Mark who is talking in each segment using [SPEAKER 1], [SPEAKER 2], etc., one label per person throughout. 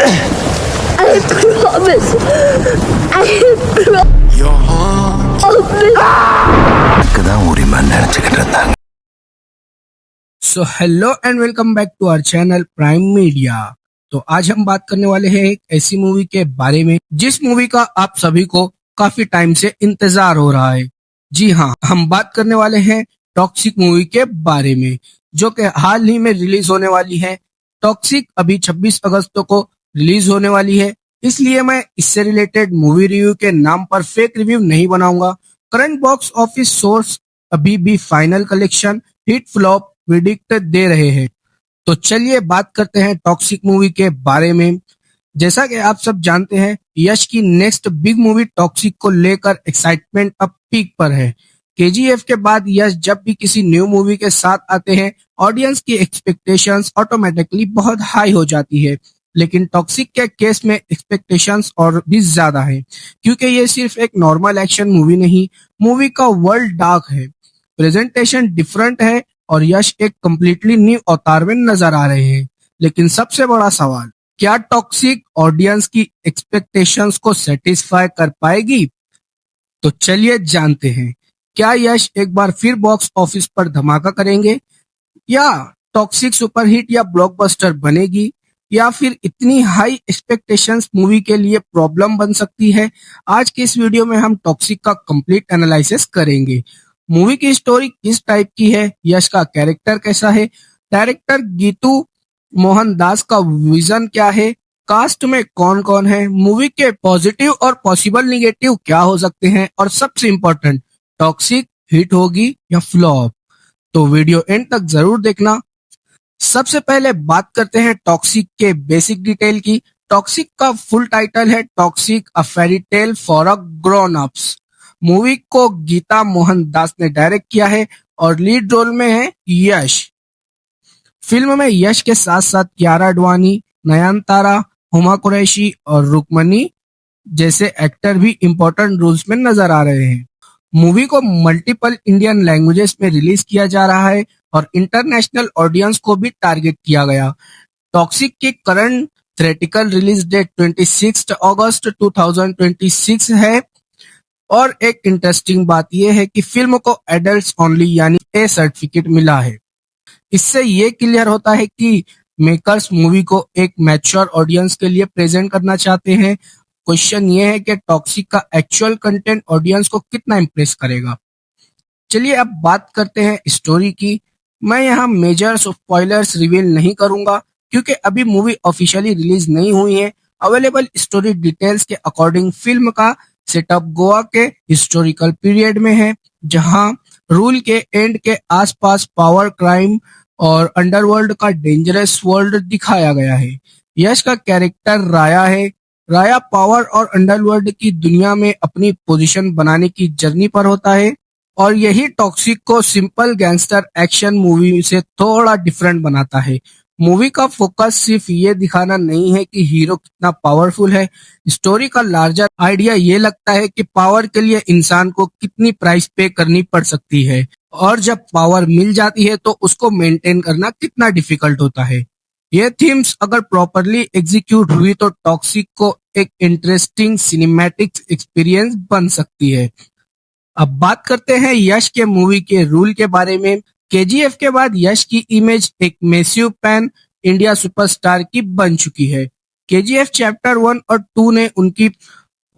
[SPEAKER 1] I promise. I promise.
[SPEAKER 2] So hello and welcome back to our channel prime media. तो आज हम बात करने वाले हैं एक ऐसी मूवी के बारे में जिस मूवी का आप सभी को काफी टाइम से इंतजार हो रहा है। जी हाँ, हम बात करने वाले हैं टॉक्सिक मूवी के बारे में, जो कि हाल ही में रिलीज होने वाली है। टॉक्सिक अभी 26 अगस्त को रिलीज होने वाली है, इसलिए मैं इससे रिलेटेड मूवी रिव्यू के नाम पर फेक रिव्यू नहीं बनाऊंगा। करंट बॉक्स ऑफिस सोर्स अभी भी फाइनल कलेक्शन, हिट, फ्लॉप विडिक्ट दे रहे हैं। तो चलिए बात करते हैं टॉक्सिक मूवी के बारे में। जैसा कि आप सब जानते हैं, यश की नेक्स्ट बिग मूवी टॉक्सिक को लेकर एक्साइटमेंट अब पीक पर है। केजीएफ के बाद यश जब भी किसी न्यू मूवी के साथ आते हैं, ऑडियंस की एक्सपेक्टेशंस ऑटोमेटिकली बहुत हाई हो जाती है। लेकिन टॉक्सिक के केस में एक्सपेक्टेशंस और भी ज्यादा है, क्योंकि ये सिर्फ एक नॉर्मल एक्शन मूवी नहीं, मूवी का वर्ल्ड डार्क है, प्रेजेंटेशन डिफरेंट है और यश एक कंप्लीटली न्यू अवतार में नजर आ रहे हैं। लेकिन सबसे बड़ा सवाल, क्या टॉक्सिक ऑडियंस की एक्सपेक्टेशंस को सेटिस्फाई कर पाएगी? तो चलिए जानते हैं, क्या यश एक बार फिर बॉक्स ऑफिस पर धमाका करेंगे, या टॉक्सिक सुपरहिट या ब्लॉकबस्टर बनेगी, या फिर इतनी हाई एक्सपेक्टेशंस मूवी के लिए प्रॉब्लम बन सकती है? आज की इस वीडियो में हम टॉक्सिक का कंप्लीट एनालिसिस करेंगे। मूवी की स्टोरी किस टाइप की है, यश का कैरेक्टर कैसा है, डायरेक्टर गीतू मोहन दास का विजन क्या है, कास्ट में कौन कौन है, मूवी के पॉजिटिव और पॉसिबल निगेटिव क्या हो सकते हैं, और सबसे इम्पोर्टेंट, टॉक्सिक हिट होगी या फ्लॉप? तो वीडियो एंड तक जरूर देखना। सबसे पहले बात करते हैं टॉक्सिक के बेसिक डिटेल की। टॉक्सिक का फुल टाइटल है toxic, a fairy tale for a grown ups. Movie को गीता मोहन दास ने डायरेक्ट किया है और लीड रोल में है यश। फिल्म में यश के साथ साथ कियारा आडवाणी, नयनतारा, हुमा कुरैशी और रुक्मणी जैसे एक्टर भी इम्पोर्टेंट रोल्स में नजर आ रहे हैं। मूवी को मल्टीपल इंडियन लैंग्वेजेस में रिलीज किया जा रहा है और इंटरनेशनल ऑडियंस को भी टारगेट किया गया। टॉक्सिक की करंट थिएट्रिकल रिलीज डेट 26 अगस्त 2026 है। और एक इंटरेस्टिंग बात यह है कि फिल्म को एडल्ट्स ओनली यानी ए सर्टिफिकेट मिला है। इससे ये क्लियर होता है कि मेकर्स मूवी को एक मैच्योर ऑडियंस के लिए प्रेजेंट करना चाहते हैं। क्वेश्चन ये है कि टॉक्सिक का एक्चुअल कंटेंट ऑडियंस को कितना इम्प्रेस करेगा। चलिए अब बात करते हैं स्टोरी की। मैं यहाँ मेजर स्पॉयलर्स रिवील नहीं करूंगा, क्योंकि अभी मूवी ऑफिशियली रिलीज नहीं हुई है। अवेलेबल स्टोरी डिटेल्स के अकॉर्डिंग फिल्म का सेटअप गोवा के हिस्टोरिकल पीरियड में है, जहां रूल के एंड के आसपास पावर, क्राइम और अंडरवर्ल्ड का डेंजरस वर्ल्ड दिखाया गया है। यश का कैरेक्टर राया है। राया पावर और अंडरवर्ल्ड की दुनिया में अपनी पोजीशन बनाने की जर्नी पर होता है, और यही टॉक्सिक को सिंपल गैंगस्टर एक्शन मूवी से थोड़ा डिफरेंट बनाता है। मूवी का फोकस सिर्फ ये दिखाना नहीं है कि हीरो कितना पावरफुल है। स्टोरी का लार्जर आइडिया ये लगता है कि पावर के लिए इंसान को कितनी प्राइस पे करनी पड़ सकती है, और जब पावर मिल जाती है तो उसको मेंटेन करना कितना डिफिकल्ट होता है। ये थीम्स अगर प्रॉपरली एग्जीक्यूट हुई तो टॉक्सिक को एक इंटरेस्टिंग सिनेमैटिक एक्सपीरियंस बन सकती है। अब बात करते हैं यश के मूवी के रूल के बारे में। केजीएफ के बाद यश की इमेज एक मैसिव पैन इंडिया सुपरस्टार की बन चुकी है। केजीएफ चैप्टर 1 और 2 ने उनकी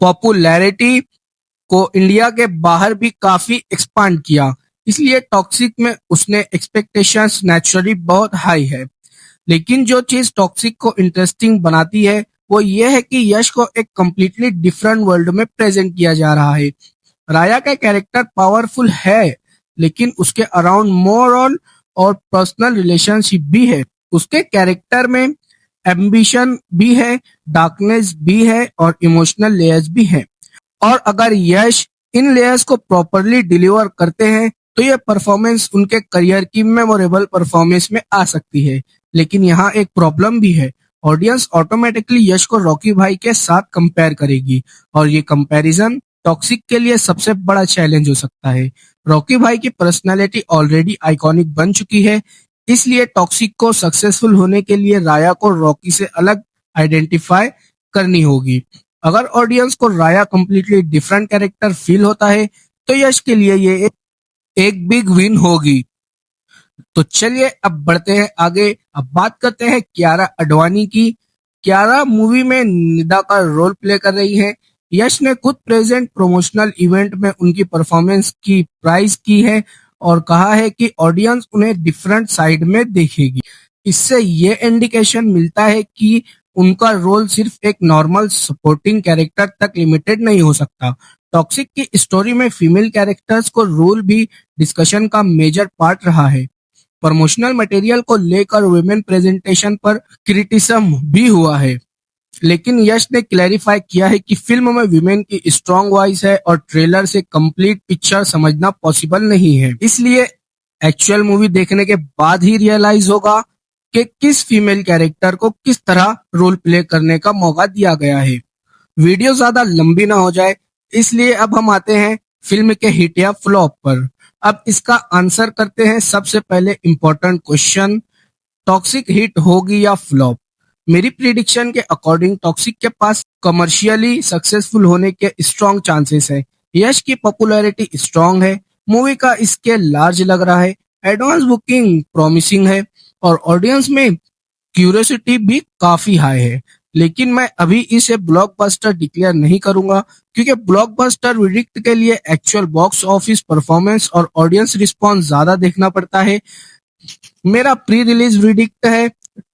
[SPEAKER 2] पॉपुलैरिटी को इंडिया के बाहर भी काफी एक्सपांड किया, इसलिए टॉक्सिक में उसने एक्सपेक्टेशंस नेचुरली बहुत हाई है। लेकिन जो चीज टॉक्सिक को इंटरेस्टिंग बनाती है वो ये है कि यश को एक कम्प्लीटली डिफरेंट वर्ल्ड में प्रेजेंट किया जा रहा है। राया का कैरेक्टर पावरफुल है, लेकिन उसके अराउंड मोरल और पर्सनल रिलेशनशिप भी है। उसके कैरेक्टर में एम्बिशन भी है, डार्कनेस भी है और इमोशनल लेयर्स भी है। और अगर यश इन लेयर्स को प्रॉपरली डिलीवर करते हैं तो ये परफॉर्मेंस उनके करियर की मेमोरेबल परफॉर्मेंस में आ सकती है। लेकिन यहाँ एक प्रॉब्लम भी है, ऑडियंस ऑटोमेटिकली यश को रॉकी भाई के साथ कंपेयर करेगी, और ये कंपैरिजन टॉक्सिक के लिए सबसे बड़ा चैलेंज हो सकता है। रॉकी भाई की पर्सनालिटी ऑलरेडी आइकॉनिक बन चुकी है, इसलिए टॉक्सिक को सक्सेसफुल होने के लिए राया को रॉकी से अलग आइडेंटिफाई करनी होगी। अगर ऑडियंस को राया कंप्लीटली डिफरेंट कैरेक्टर फील होता है तो यश के लिए ये एक बिग विन होगी। तो चलिए अब बढ़ते हैं आगे। अब बात करते हैं कियारा आडवाणी की। कियारा मूवी में निदा का रोल प्ले कर रही है। यश ने खुद प्रेजेंट प्रमोशनल इवेंट में उनकी परफॉर्मेंस की प्राइज की है और कहा है कि ऑडियंस उन्हें डिफरेंट साइड में देखेगी। इससे ये इंडिकेशन मिलता है कि उनका रोल सिर्फ एक नॉर्मल सपोर्टिंग कैरेक्टर तक लिमिटेड नहीं हो सकता। टॉक्सिक की स्टोरी में फीमेल कैरेक्टर्स को रोल भी डिस्कशन का मेजर पार्ट रहा है। प्रमोशनल मटेरियल को लेकर वुमेन प्रेजेंटेशन पर क्रिटिसिज्म भी हुआ है, लेकिन यश ने क्लैरिफाई किया है कि फिल्म में विमेन की स्ट्रॉन्ग वॉइस है और ट्रेलर से कंप्लीट पिक्चर समझना पॉसिबल नहीं है। इसलिए एक्चुअल मूवी देखने के बाद ही रियलाइज होगा कि किस फीमेल कैरेक्टर को किस तरह रोल प्ले करने का मौका दिया गया है। वीडियो ज्यादा लंबी ना हो जाए, इसलिए अब हम आते हैं फिल्म के हिट या फ्लॉप पर। अब इसका आंसर करते हैं। सबसे पहले इम्पोर्टेंट क्वेश्चन, टॉक्सिक हिट होगी या फ्लॉप? मेरी प्रिडिक्शन के अकॉर्डिंग टॉक्सिक के पास कमर्शियली सक्सेसफुल होने के स्ट्रॉन्ग चांसेस है। यश की पॉपुलैरिटी स्ट्रॉन्ग है, मूवी का स्केल लार्ज लग रहा है, एडवांस बुकिंग प्रॉमिसिंग है और ऑडियंस में क्यूरियोसिटी भी काफी हाई है। लेकिन मैं अभी इसे ब्लॉकबस्टर डिक्लेयर नहीं करूंगा, क्योंकि ब्लॉकबस्टर वर्डिक्ट के लिए एक्चुअल बॉक्स ऑफिस परफॉर्मेंस और ऑडियंस रिस्पॉन्स ज्यादा देखना पड़ता है। मेरा प्री रिलीज वर्डिक्ट है,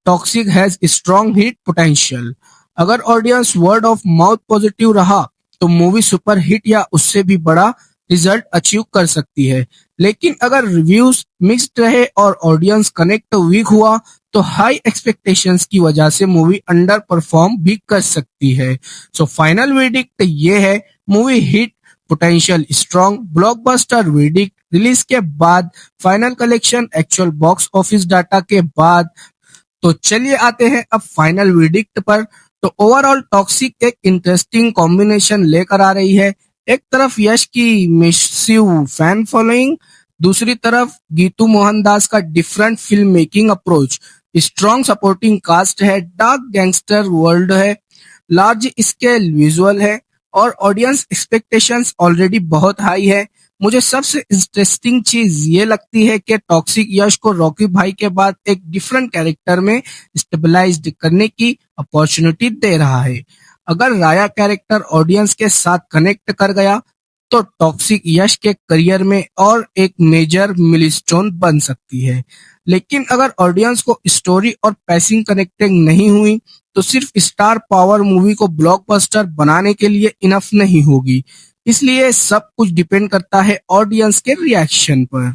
[SPEAKER 2] Toxic has strong hit potential. अगर audience word of mouth positive रहा तो मूवी सुपर हिट या उससे भी बड़ा रिजल्ट अचीव कर सकती है। लेकिन अगर रिव्यूज मिक्स्ड रहे और ऑडियंस कनेक्ट वीक हुआ तो हाई एक्सपेक्टेशंस की वजह से मूवी अंडर परफॉर्म भी कर सकती है। सो फाइनल वर्डिक्ट ये है, movie hit potential strong, blockbuster verdict release के बाद, final collection actual box office data के बाद। तो चलिए आते हैं अब फाइनल वर्डिक्ट पर। तो ओवरऑल टॉक्सिक एक इंटरेस्टिंग कॉम्बिनेशन लेकर आ रही है। एक तरफ यश की मैसिव फैन फॉलोइंग, दूसरी तरफ गीतू मोहनदास का different film making approach, strong supporting cast है, डार्क गैंगस्टर वर्ल्ड है, लार्ज स्केल विजुअल है और ऑडियंस एक्सपेक्टेशंस ऑलरेडी बहुत हाई है। मुझे सबसे इंटरेस्टिंग चीज ये लगती है कि टॉक्सिक यश को रॉकी भाई के बाद एक डिफरेंट कैरेक्टर में स्टेबलाइज्ड करने की अपॉर्चुनिटी दे रहा है। अगर राया कैरेक्टर ऑडियंस के साथ कनेक्ट कर गया तो टॉक्सिक यश के करियर में और एक मेजर मिलस्टोन बन सकती है। लेकिन अगर ऑडियंस को स्टोरी और पैसिंग कनेक्टिंग नहीं हुई तो सिर्फ स्टार पावर मूवी को ब्लॉकबस्टर बनाने के लिए इनफ नहीं होगी। इसलिए सब कुछ डिपेंड करता है ऑडियंस के रिएक्शन पर।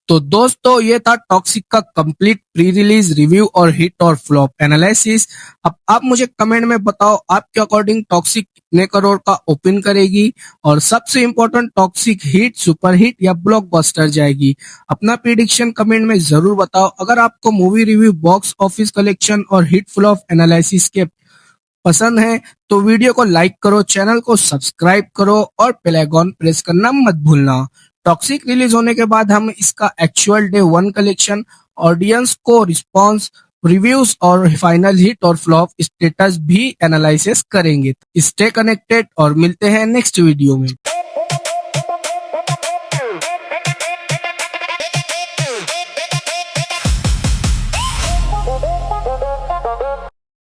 [SPEAKER 2] तो दोस्तों ये था टॉक्सिक का कंप्लीट प्री रिलीज रिव्यू और हिट और फ्लॉप एनालिसिस। अब आप मुझे कमेंट में बताओ आपके अकॉर्डिंग टॉक्सिक कितने करोड़ का ओपन करेगी और सबसे important toxic hit, super hit या ब्लॉकबस्टर जाएगी। अपना प्रिडिक्शन कमेंट में जरूर बताओ। अगर आपको movie review, box office collection और हिट फ्लॉप एनालिसिस के पसंद है तो वीडियो को लाइक करो, चैनल को सब्सक्राइब करो और बेल आइकन प्रेस करना मत भूलना। टॉक्सिक रिलीज होने के बाद हम इसका एक्चुअल डे 1 कलेक्शन, ऑडियंस को रिस्पांस, रिव्यूज और फाइनल हिट और फ्लॉप स्टेटस भी एनालिसिस करेंगे। स्टे कनेक्टेड और मिलते हैं नेक्स्ट वीडियो में।